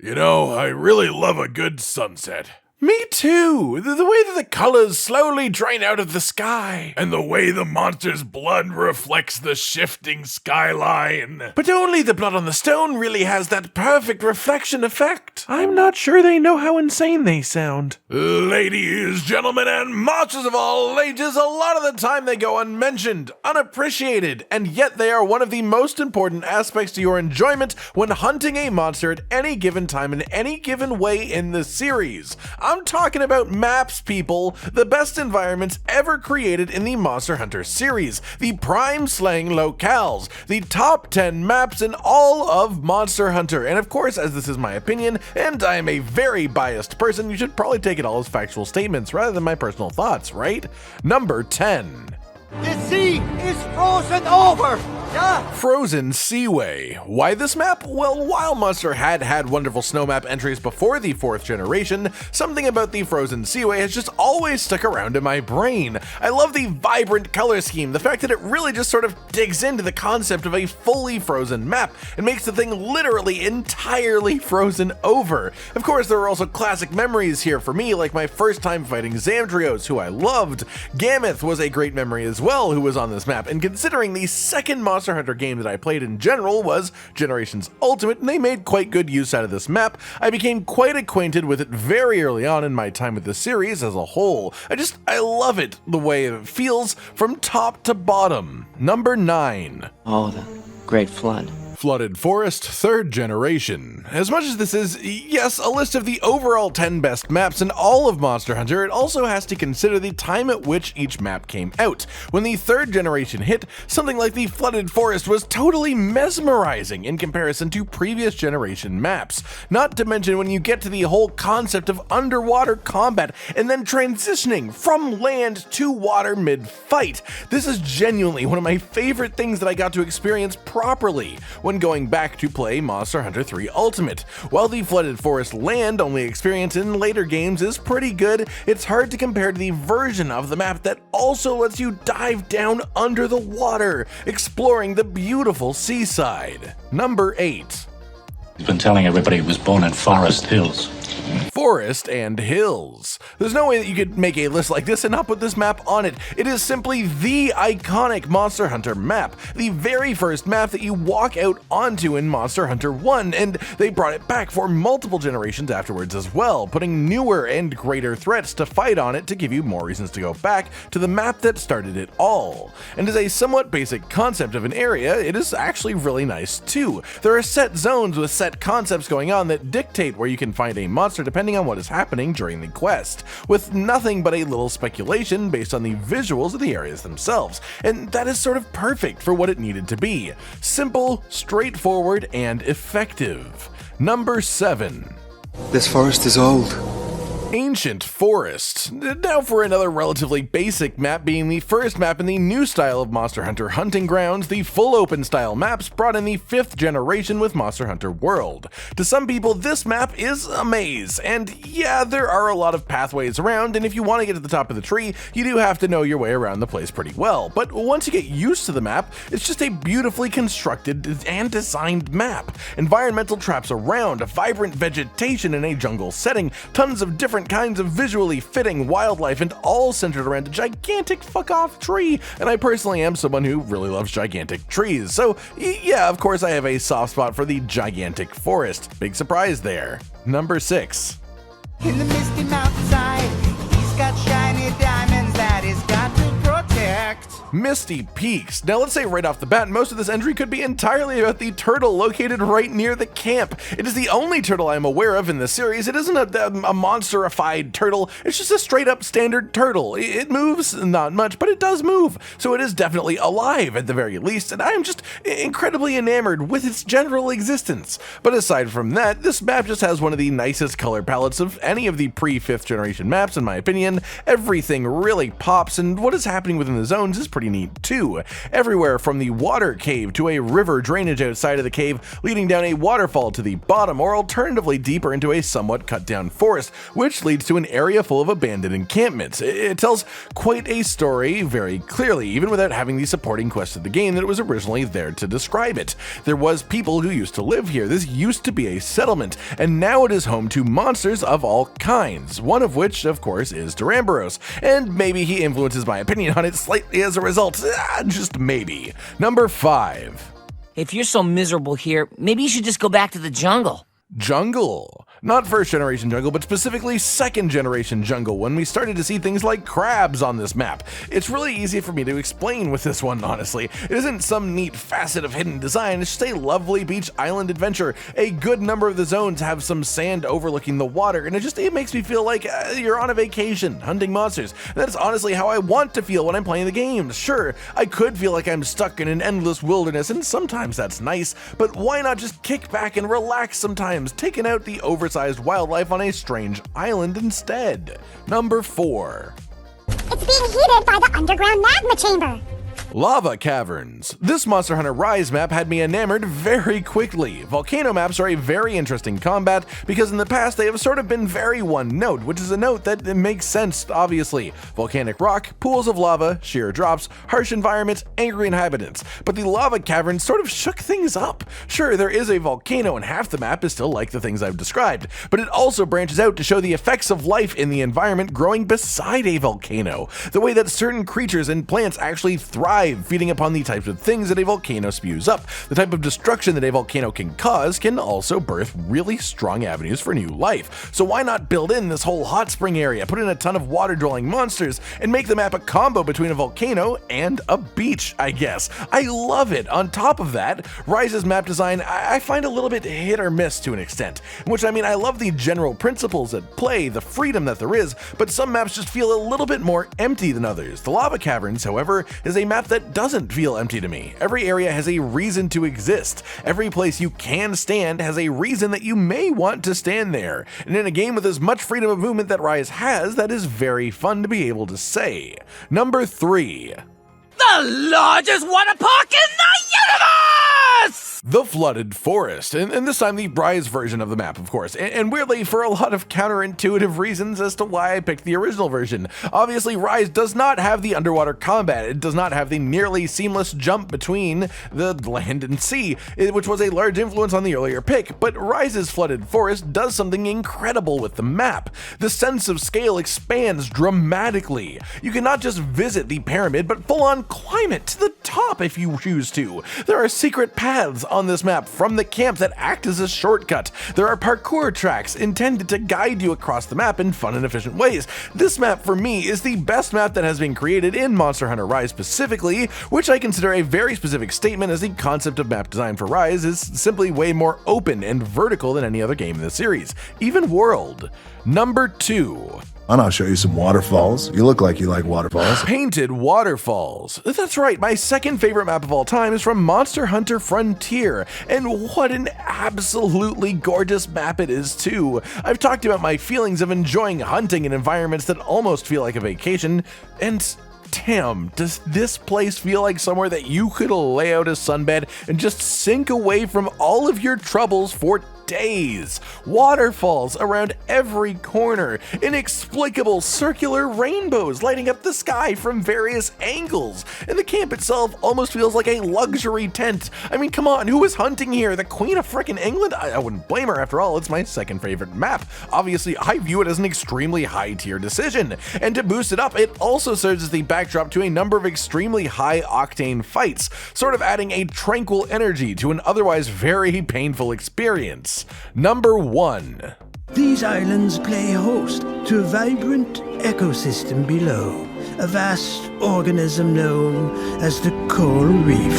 You know, I really love a good sunset. Me too! The way that the colors slowly drain out of the sky. And the way the monster's blood reflects the shifting skyline. But only the blood on the stone really has that perfect reflection effect. I'm not sure they know how insane they sound. Ladies, gentlemen, and monsters of all ages, a lot of the time they go unmentioned, unappreciated, and yet they are one of the most important aspects to your enjoyment when hunting a monster at any given time in any given way in the series. I'm talking about maps, people, the best environments ever created in the Monster Hunter series, the prime slaying locales, the top 10 maps in all of Monster Hunter, and of course, as this is my opinion, and I am a very biased person, you should probably take it all as factual statements rather than my personal thoughts, right? Number 10. The sea is frozen over! Yeah. Frozen Seaway. Why this map? Well, while Monster had wonderful snow map entries before the 4th generation, something about the Frozen Seaway has just always stuck around in my brain. I love the vibrant color scheme, the fact that it really just sort of digs into the concept of a fully frozen map and makes the thing literally entirely frozen over. Of course, there are also classic memories here for me, like my first time fighting Zamdrios, who I loved. Gammoth was a great memory as well, who was on this map, and considering the second Monster Hunter game that I played in general was Generations Ultimate, and they made quite good use out of this map, I became quite acquainted with it very early on in my time with the series as a whole. I love it, the way it feels from top to bottom. Number 9. Oh, the Great Flood. Flooded Forest 3rd generation. As much as this is, yes, a list of the overall 10 best maps in all of Monster Hunter, it also has to consider the time at which each map came out. When the 3rd generation hit, something like the Flooded Forest was totally mesmerizing in comparison to previous generation maps. Not to mention when you get to the whole concept of underwater combat and then transitioning from land to water mid-fight. This is genuinely one of my favorite things that I got to experience properly when going back to play Monster Hunter 3 Ultimate. While the Flooded Forest land-only experience in later games is pretty good, it's hard to compare to the version of the map that also lets you dive down under the water, exploring the beautiful seaside. Number 8. He's been telling everybody he was born in Forest Hills. Forest and Hills. There's no way that you could make a list like this and not put this map on it. It is simply the iconic Monster Hunter map, the very first map that you walk out onto in Monster Hunter 1, and they brought it back for multiple generations afterwards as well, putting newer and greater threats to fight on it to give you more reasons to go back to the map that started it all. And as a somewhat basic concept of an area, it is actually really nice too. There are set zones with set concepts going on that dictate where you can find a monster depending on what is happening during the quest, with nothing but a little speculation based on the visuals of the areas themselves, and that is sort of perfect for what it needed to be. Simple, straightforward, and effective. Number 7. This forest is old. Ancient Forest. Now for another relatively basic map, being the first map in the new style of Monster Hunter Hunting Grounds, the full open style maps brought in the 5th generation with Monster Hunter World. To some people, this map is a maze, and yeah, there are a lot of pathways around, and if you want to get to the top of the tree, you do have to know your way around the place pretty well, but once you get used to the map, it's just a beautifully constructed and designed map. Environmental traps around, vibrant vegetation in a jungle setting, tons of different kinds of visually fitting wildlife, and all centered around a gigantic fuck-off tree, and I personally am someone who really loves gigantic trees, so yeah, of course I have a soft spot for the gigantic forest. Big surprise there. Number 6. In the misty mountainside, he's got shiny diamonds that he's got to protect. Misty Peaks. Now let's say right off the bat, most of this entry could be entirely about the turtle located right near the camp. It is the only turtle I'm aware of in the series. It isn't a monsterified turtle, it's just a straight up standard turtle. It moves not much, but it does move, so it is definitely alive at the very least, and I am just incredibly enamored with its general existence. But aside from that, this map just has one of the nicest color palettes of any of the pre-5th generation maps in my opinion. Everything really pops, and what is happening within the zones is pretty pretty neat too. Everywhere from the water cave to a river drainage outside of the cave, leading down a waterfall to the bottom, or alternatively deeper into a somewhat cut down forest, which leads to an area full of abandoned encampments. It tells quite a story very clearly, even without having the supporting quest of the game that was originally there to describe it. There was people who used to live here. This used to be a settlement, and now it is home to monsters of all kinds, one of which, of course, is Duramboros, and maybe he influences my opinion on it slightly as a result, just maybe. Number 5. If you're so miserable here, maybe you should just go back to the jungle. Jungle. Not first generation jungle, but specifically second generation jungle, when we started to see things like crabs on this map. It's really easy for me to explain with this one, honestly. It isn't some neat facet of hidden design, it's just a lovely beach island adventure. A good number of the zones have some sand overlooking the water, and it makes me feel like you're on a vacation, hunting monsters. And that's honestly how I want to feel when I'm playing the game. Sure, I could feel like I'm stuck in an endless wilderness, and sometimes that's nice, but why not just kick back and relax sometimes, taking out the oversized wildlife on a strange island instead. Number 4. It's being heated by the underground magma chamber. Lava Caverns. This Monster Hunter Rise map had me enamored very quickly. Volcano maps are a very interesting combat because in the past they have sort of been very one note, which is a note that makes sense, obviously. Volcanic rock, pools of lava, sheer drops, harsh environments, angry inhabitants. But the Lava Caverns sort of shook things up. Sure, there is a volcano and half the map is still like the things I've described, but it also branches out to show the effects of life in the environment growing beside a volcano. The way that certain creatures and plants actually thrive, feeding upon the types of things that a volcano spews up. The type of destruction that a volcano can cause can also birth really strong avenues for new life. So why not build in this whole hot spring area, put in a ton of water-dwelling monsters, and make the map a combo between a volcano and a beach, I guess. I love it. On top of that, Rise's map design I find a little bit hit or miss to an extent, which I mean I love the general principles at play, the freedom that there is, but some maps just feel a little bit more empty than others. The Lava Caverns, however, is a map that doesn't feel empty to me. Every area has a reason to exist. Every place you can stand has a reason that you may want to stand there. And in a game with as much freedom of movement that Rise has, that is very fun to be able to say. Number 3. The largest water park in the universe! The Flooded Forest, and this time the Rise version of the map, of course, and weirdly for a lot of counterintuitive reasons as to why I picked the original version. Obviously, Rise does not have the underwater combat, it does not have the nearly seamless jump between the land and sea, which was a large influence on the earlier pick, but Rise's Flooded Forest does something incredible with the map. The sense of scale expands dramatically. You can not just visit the pyramid, but full on climb it to the top if you choose to. There are secret paths on this map from the camp that act as a shortcut. There are parkour tracks intended to guide you across the map in fun and efficient ways. This map for me is the best map that has been created in Monster Hunter Rise specifically, which I consider a very specific statement as the concept of map design for Rise is simply way more open and vertical than any other game in the series, even World. Number 2. And I'll show you some waterfalls. You look like you like waterfalls. Painted Waterfalls. That's right, my second favorite map of all time is from Monster Hunter Frontier, and what an absolutely gorgeous map it is too. I've talked about my feelings of enjoying hunting in environments that almost feel like a vacation, and damn, does this place feel like somewhere that you could lay out a sunbed and just sink away from all of your troubles for days. Waterfalls around every corner, inexplicable circular rainbows lighting up the sky from various angles, and the camp itself almost feels like a luxury tent. I mean, come on, who is hunting here? The Queen of frickin' England? I wouldn't blame her, after all, it's my second favorite map. Obviously, I view it as an extremely high tier decision, and to boost it up, it also serves as the backdrop to a number of extremely high octane fights, sort of adding a tranquil energy to an otherwise very painful experience. Number 1. These islands play host to a vibrant ecosystem below, a vast organism known as the coral reef.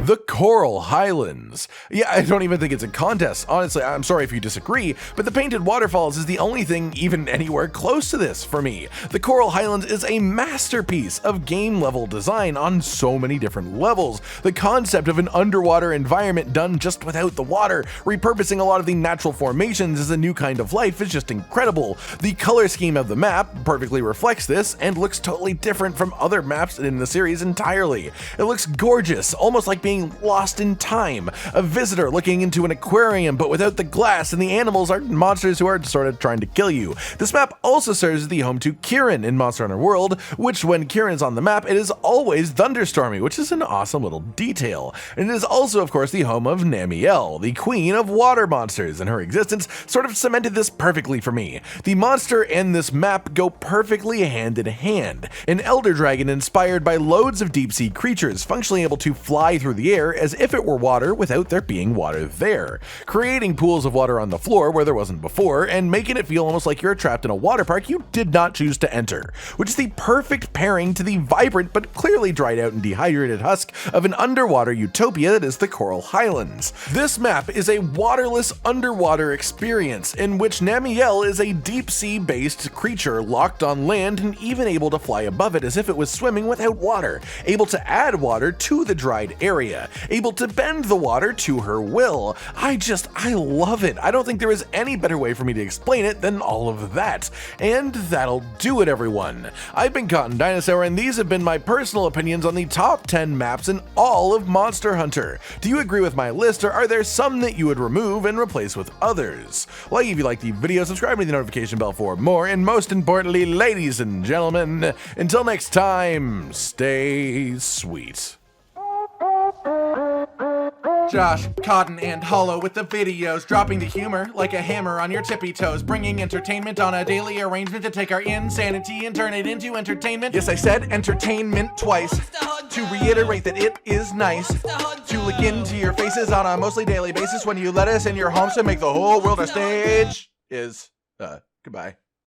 The Coral Highlands. Yeah, I don't even think it's a contest. Honestly, I'm sorry if you disagree, but the Painted Waterfalls is the only thing even anywhere close to this for me. The Coral Highlands is a masterpiece of game level design on so many different levels. The concept of an underwater environment done just without the water, repurposing a lot of the natural formations as a new kind of life is just incredible. The color scheme of the map perfectly reflects this and looks totally different from other maps maps in the series entirely. It looks gorgeous, almost like being lost in time. A visitor looking into an aquarium, but without the glass, and the animals are monsters who are sort of trying to kill you. This map also serves as the home to Kieran in Monster Hunter World, which when Kieran's on the map, it is always thunderstormy, which is an awesome little detail. And it is also, of course, the home of Namielle, the queen of water monsters, and her existence sort of cemented this perfectly for me. The monster and this map go perfectly hand in hand. An elder dragon inspired by loads of deep sea creatures, functionally able to fly through the air as if it were water without there being water there, creating pools of water on the floor where there wasn't before, and making it feel almost like you're trapped in a water park you did not choose to enter, which is the perfect pairing to the vibrant but clearly dried out and dehydrated husk of an underwater utopia that is the Coral Highlands. This map is a waterless underwater experience in which Namielle is a deep sea based creature locked on land and even able to fly above it as if it was swimming without water, able to add water to the dried area, able to bend the water to her will. I love it. I don't think there is any better way for me to explain it than all of that. And that'll do it, everyone. I've been Cotton Dinosaur, and these have been my personal opinions on the top 10 maps in all of Monster Hunter. Do you agree with my list, or are there some that you would remove and replace with others? Like if you like the video, subscribe to the notification bell for more, and most importantly, ladies and gentlemen, until next time, stay sweet. Josh, Cotton, and Hollow with the videos, dropping the humor like a hammer on your tippy toes, bringing entertainment on a daily arrangement to take our insanity and turn it into entertainment. Yes, I said entertainment twice, to reiterate that it is nice to look into your faces on a mostly daily basis when you let us in your homes to make the whole world a stage. Goodbye.